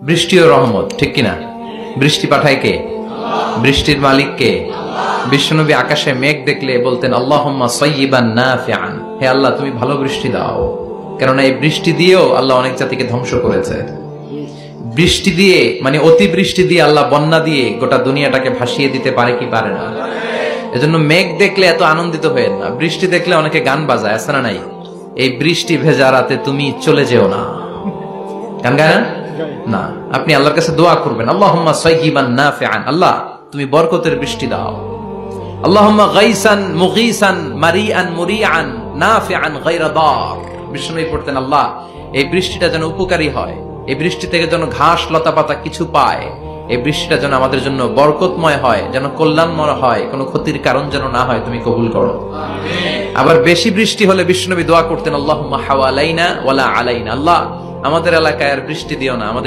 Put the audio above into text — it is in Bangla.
বৃষ্টি ও রহমত, ঠিক কিনা? বৃষ্টি পাঠায় কে? বৃষ্টির মালিক কে? বিশ্বনবী আকাশে মেঘ দেখলে বলতেন আল্লাহুম্মা সাইয়্যিবান নাফিআন, হে আল্লাহ তুমি ভালো বৃষ্টি দাও। কেননা এই বৃষ্টি দিয়েও আল্লাহ অনেক জাতিকে ধ্বংস করেছে। বৃষ্টি দিয়ে মানে অতি বৃষ্টি দিয়ে আল্লাহ বন্যা দিয়ে গোটা দুনিয়াটাকে ভাসিয়ে দিতে পারে কি পারে না? এজন্য মেঘ দেখলে এত আনন্দিত হয়েন না। বৃষ্টি দেখলে অনেকে গান বাজায়, আছে না নাই? এই বৃষ্টি ভেজা রাতে তুমি চলে যেও না, গান গায় না? না, আপনি আল্লাহর কাছে দোয়া করবেন আল্লাহুম্মা সাইয়্যিবান নাফিআন, আল্লাহ তুমি বরকতের বৃষ্টি দাও। আল্লাহুম্মা গাইসান মুগীসান মারিআন মুরিআন নাফিআন গায়রা দার। বিষ্ণু পড়তেন আল্লাহ এই বৃষ্টিটা যেন উপকারী হয়, এই বৃষ্টি থেকে যেন ঘাস লতা পাতা কিছু পায়, এই বৃষ্টিটা যেন আমাদের জন্য বরকতময় হয়, যেন কল্যাণময় হয়, কোনো ক্ষতির কারণ যেন না হয়, তুমি কবুল করো। আবার বেশি বৃষ্টি হলে বিষ্ণু দোয়া করতেন আল্লাহুম্মা হাওয়ালাইনা ওয়ালা আলাইনা, আল্লাহ আমাদের এলাকায় আর বৃষ্টি দিও না, আমাদের